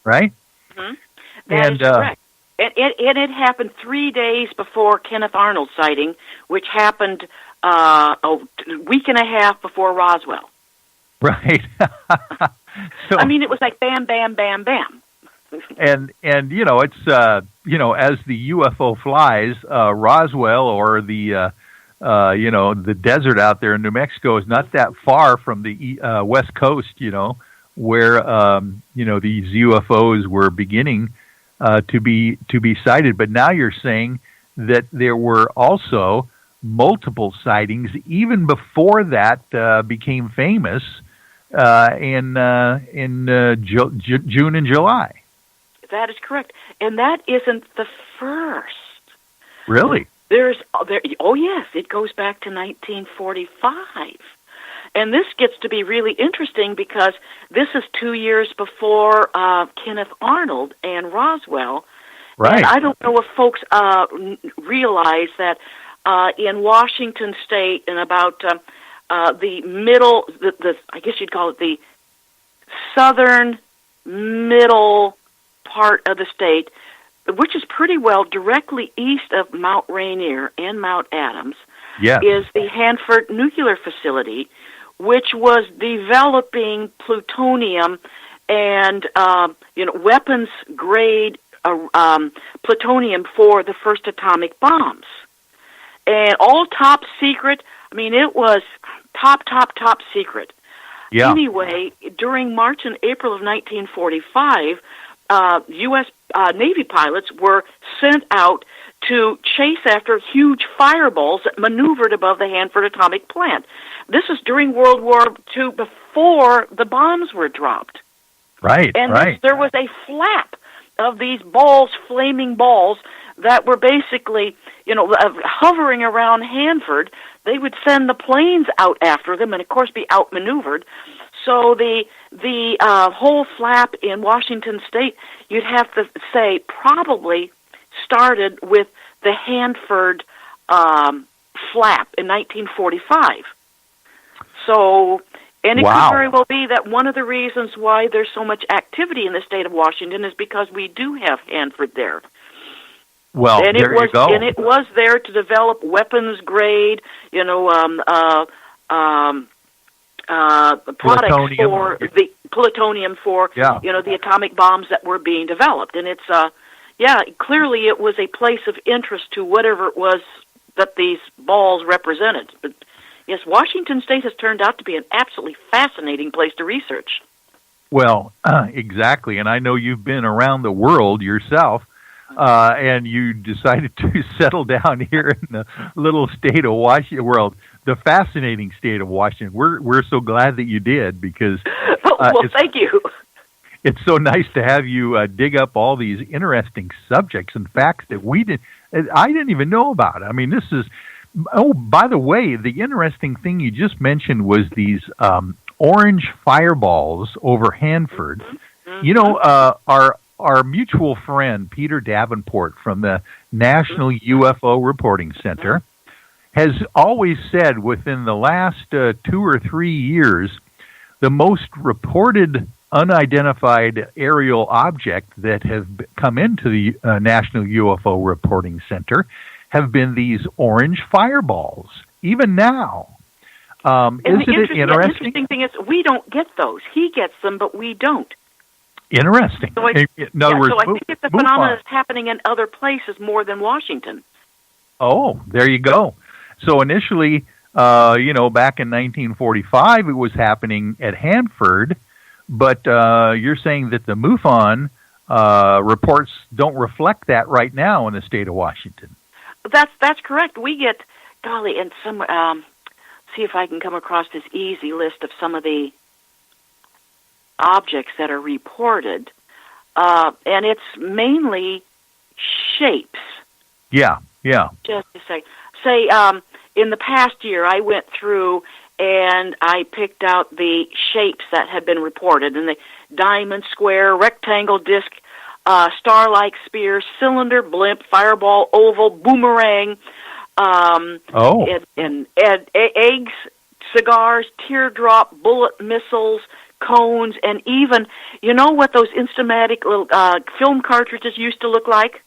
right? Mm-hmm. That is correct. And it happened 3 days before Kenneth Arnold's sighting, which happened a week and a half before Roswell. Right. So, I mean, it was like bam, bam, bam, bam. and it's as the UFO flies, Roswell or the the desert out there in New Mexico is not that far from the West Coast, where these UFOs were beginning to be sighted. But now you're saying that there were also multiple sightings even before that became famous in June and July. That is correct, and that isn't the first. Really? Oh yes, it goes back to 1945. And this gets to be really interesting because this is 2 years before Kenneth Arnold and Roswell. Right. And I don't know if folks realize that in Washington State, in about the middle, I guess you'd call it the southern middle part of the state, which is pretty well directly east of Mount Rainier and Mount Adams, is the Hanford Nuclear Facility, which was developing plutonium and weapons-grade plutonium for the first atomic bombs. And all top secret. I mean, it was top secret. Yeah. Anyway, during March and April of 1945, U.S. Navy pilots were sent out to chase after huge fireballs that maneuvered above the Hanford atomic plant. This is during World War II, before the bombs were dropped. Right, and right. There was a flap of these balls, flaming balls, that were basically, hovering around Hanford. They would send the planes out after them and, of course, be outmaneuvered. So the whole flap in Washington State, you'd have to say, probably started with the Hanford flap in 1945. So, and it could very well be that one of the reasons why there's so much activity in the state of Washington is because we do have Hanford there. Well, and there you go. And it was there to develop weapons grade, products plutonium. For the plutonium for, the atomic bombs that were being developed. And it's, clearly it was a place of interest to whatever it was that these balls represented. But yes, Washington State has turned out to be an absolutely fascinating place to research. Well, exactly. And I know you've been around the world yourself. And you decided to settle down here in the little state of Washington, the fascinating state of Washington. We're so glad that you did, because thank you. It's so nice to have you dig up all these interesting subjects and facts that I didn't even know about. I mean, this is. Oh, by the way, the interesting thing you just mentioned was these orange fireballs over Hanford. Mm-hmm. Our mutual friend, Peter Davenport from the National UFO Reporting Center, has always said within the last 2 or 3 years, the most reported unidentified aerial object that have come into the National UFO Reporting Center have been these orange fireballs, even now. Isn't it interesting? The interesting thing is we don't get those. He gets them, but we don't. Interesting. So I think it's a phenomenon that's happening in other places more than Washington. Oh, there you go. So initially, back in 1945, it was happening at Hanford, but you're saying that the MUFON reports don't reflect that right now in the state of Washington. That's correct. We get, and some. See if I can come across this easy list of some of the objects that are reported, and it's mainly shapes. Yeah. Just to say, in the past year, I went through and I picked out the shapes that had been reported, and the diamond, square, rectangle, disc, star-like sphere, cylinder, blimp, fireball, oval, boomerang, and eggs, cigars, teardrop, bullet missiles, cones, and even, you know what those Instamatic little film cartridges used to look like?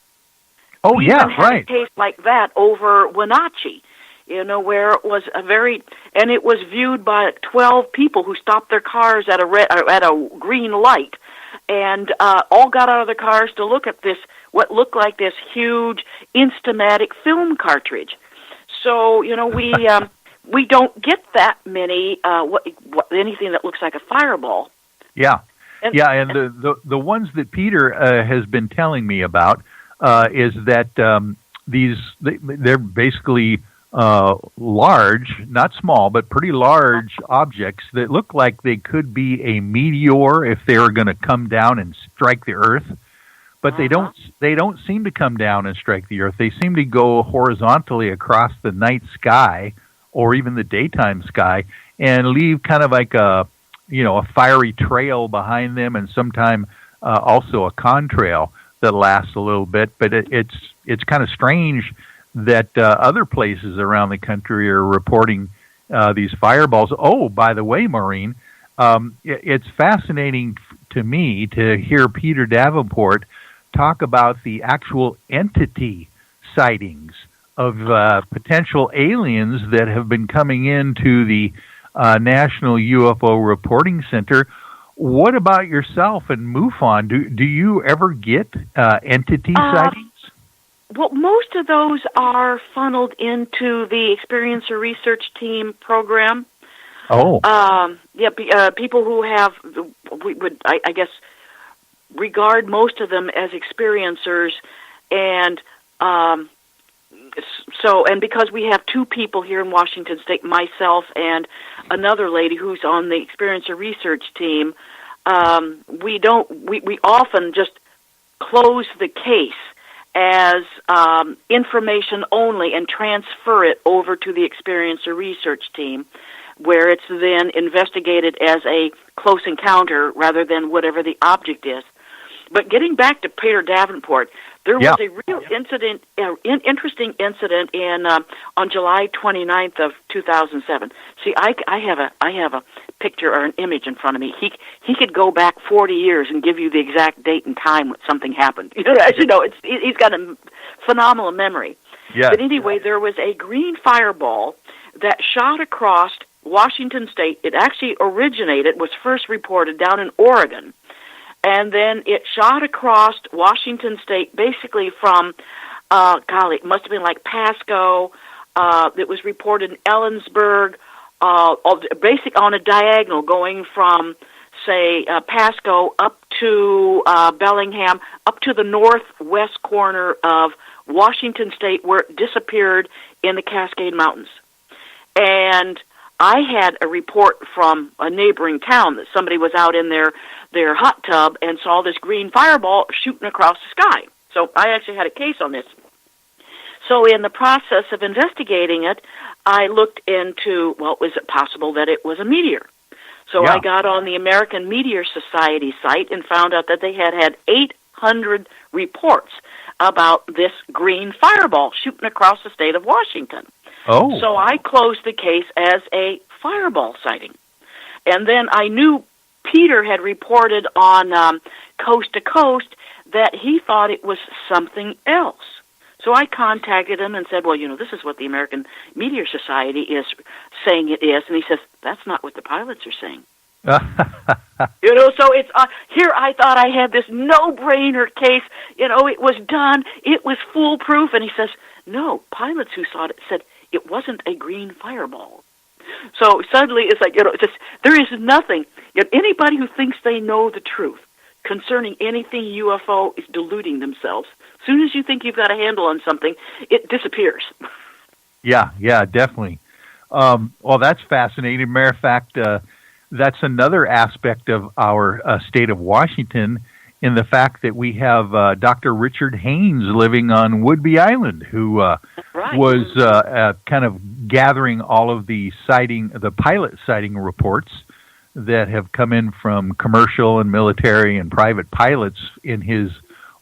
Oh, we yeah, even had right. a case like that over Wenatchee, where it was and it was viewed by 12 people who stopped their cars at a green light, and all got out of their cars to look at this, what looked like this huge Instamatic film cartridge. So, we don't get that many, anything that looks like a fireball. Yeah. And the ones that Peter has been telling me about is that they're basically large, not small, but pretty large objects that look like they could be a meteor if they were going to come down and strike the Earth. But they don't seem to come down and strike the Earth. They seem to go horizontally across the night sky or even the daytime sky and leave kind of like a fiery trail behind them, and sometime also a contrail that lasts a little bit. But it's kind of strange that other places around the country are reporting these fireballs. Oh, by the way, Maureen, it's fascinating to me to hear Peter Davenport talk about the actual entity sightings of potential aliens that have been coming into the National UFO Reporting Center. What about yourself and MUFON? Do you ever get entity sightings? Well, most of those are funneled into the Experiencer Research Team program. Oh. People who have, we would, I guess, regard most of them as experiencers, and and because we have two people here in Washington State, myself and another lady who's on the Experiencer Research Team, we often just close the case as information only and transfer it over to the Experiencer Research Team, where it's then investigated as a close encounter rather than whatever the object is. But getting back to Peter Davenport, there was a real incident, interesting incident on July 29th of 2007. See, I have a picture or an image in front of me. He could go back 40 years and give you the exact date and time when something happened. As you know, he's got a phenomenal memory. Yeah. But anyway, there was a green fireball that shot across Washington State. It actually was first reported down in Oregon. And then it shot across Washington State, basically from, it must have been like Pasco. It was reported in Ellensburg, basically on a diagonal going from, say, Pasco up to Bellingham, up to the northwest corner of Washington State, where it disappeared in the Cascade Mountains. And I had a report from a neighboring town that somebody was out in their hot tub and saw this green fireball shooting across the sky. So I actually had a case on this. So in the process of investigating it, I looked into, is it possible that it was a meteor? So I got on the American Meteor Society site and found out that they had 800 reports about this green fireball shooting across the state of Washington. Oh. So I closed the case as a fireball sighting. And then I knew Peter had reported on Coast to Coast that he thought it was something else. So I contacted him and said, this is what the American Meteor Society is saying it is. And he says, that's not what the pilots are saying. So it's here I thought I had this no-brainer case. It was done. It was foolproof. And he says, no, pilots who saw it said it wasn't a green fireball. So suddenly it's like, there is nothing. Anybody who thinks they know the truth concerning anything UFO is deluding themselves. As soon as you think you've got a handle on something, it disappears. Yeah, definitely. Well, that's fascinating. Matter of fact, that's another aspect of our state of Washington, in the fact that we have Dr. Richard Haynes living on Whidbey Island, who was kind of gathering all of the pilot sighting reports that have come in from commercial and military and private pilots in his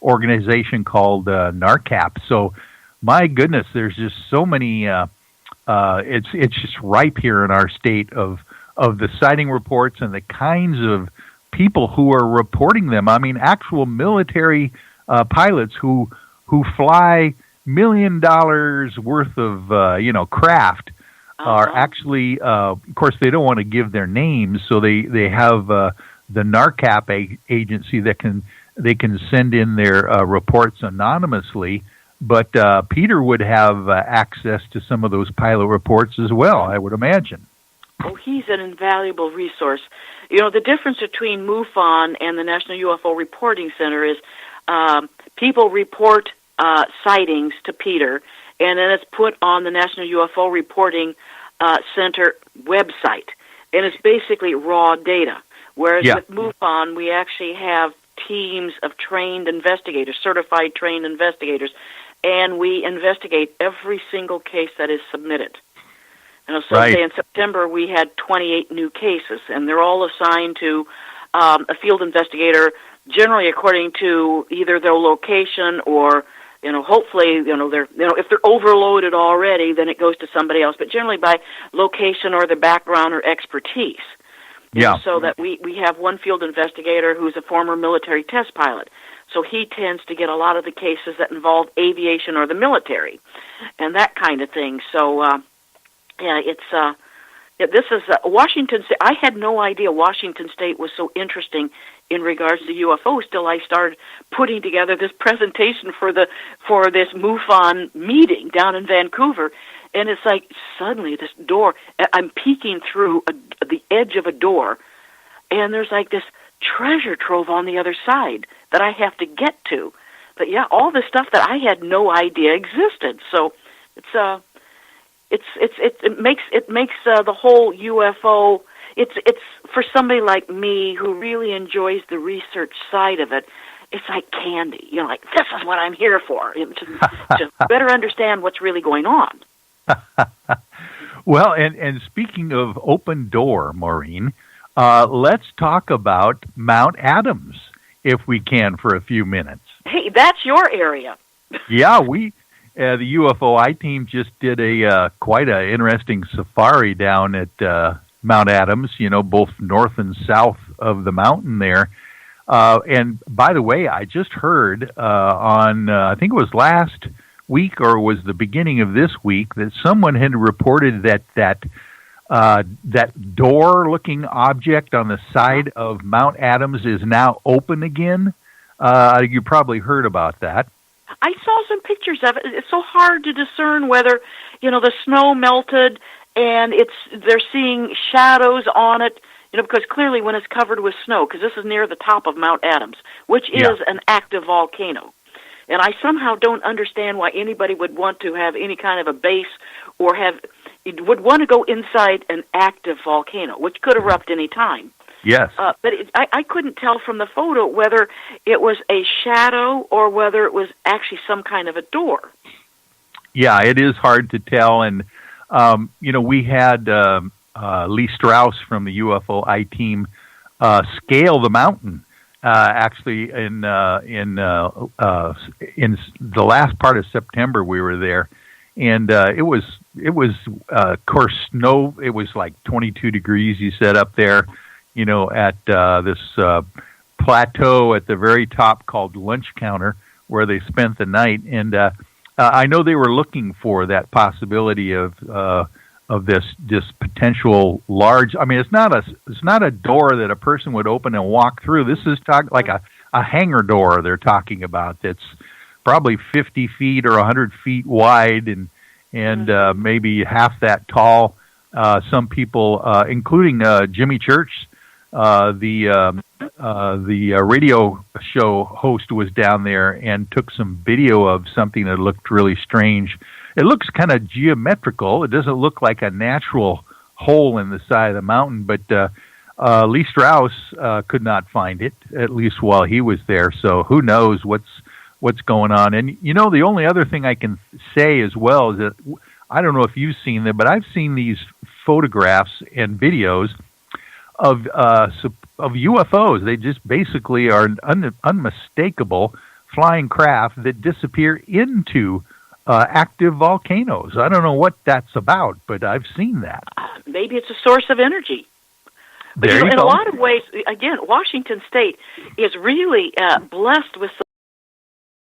organization called NARCAP. So, my goodness, there's just so many. It's just ripe here in our state of the sighting reports and the kinds of people who are reporting them. I mean, actual military pilots who fly $1 million worth of craft are actually, of course, they don't want to give their names, so they have the NARCAP agency that they can send in their reports anonymously. But Peter would have access to some of those pilot reports as well, I would imagine. Oh, he's an invaluable resource. You know, the difference between MUFON and the National UFO Reporting Center is people report sightings to Peter, and then it's put on the National UFO Reporting Center website, and it's basically raw data. Whereas with MUFON, we actually have teams of trained investigators, certified trained investigators, and we investigate every single case that is submitted. And so say in September we had 28 new cases, and they're all assigned to a field investigator, generally according to either their location or, hopefully, if they're overloaded already, then it goes to somebody else, but generally by location or their background or expertise. So that we have one field investigator who's a former military test pilot. So he tends to get a lot of the cases that involve aviation or the military and that kind of thing. So, this is Washington State. I had no idea Washington State was so interesting in regards to UFOs till I started putting together this presentation for this MUFON meeting down in Vancouver. And it's like suddenly this door, I'm peeking through the edge of a door, and there's like this treasure trove on the other side that I have to get to. But all this stuff that I had no idea existed. So it makes the whole UFO. It's for somebody like me who really enjoys the research side of it. It's like candy. Like this is what I'm here for. Just better understand what's really going on. Well, and speaking of open door, Maureen, let's talk about Mount Adams, if we can, for a few minutes. Hey, that's your area. We, the UFOI team just did quite an interesting safari down at Mount Adams, both north and south of the mountain there. And by the way, I just heard on, I think it was last week or was the beginning of this week, that someone had reported that door-looking object on the side of Mount Adams is now open again. You probably heard about that. I saw some pictures of it. It's so hard to discern whether, the snow melted and they're seeing shadows on it, because clearly when it's covered with snow, because this is near the top of Mount Adams, which is an active volcano. And I somehow don't understand why anybody would want to have any kind of a base or would want to go inside an active volcano, which could erupt any time. Yes. But I couldn't tell from the photo whether it was a shadow or whether it was actually some kind of a door. Yeah, it is hard to tell. And, we had Lee Strauss from the UFOI team scale the mountain. Actually, in the last part of September, we were there, and it was of course snow. It was like 22 degrees. You said up there, at this plateau at the very top called Lunch Counter, where they spent the night. And I know they were looking for that possibility of this potential large. I mean, it's not a door that a person would open and walk through. This is like a hangar door they're talking about that's probably 50 feet or 100 feet wide and maybe half that tall. Some people, including Jimmy Church, the radio show host, was down there and took some video of something that looked really strange. It looks kind of geometrical. It doesn't look like a natural hole in the side of the mountain, but Lee Strauss could not find it, at least while he was there. So who knows what's going on. And, the only other thing I can say as well is that I don't know if you've seen them, but I've seen these photographs and videos of UFOs. They just basically are unmistakable flying craft that disappear into active volcanoes. I don't know what that's about, but I've seen that. Maybe it's a source of energy. But There you in go. a lot of ways, again, Washington State is really blessed with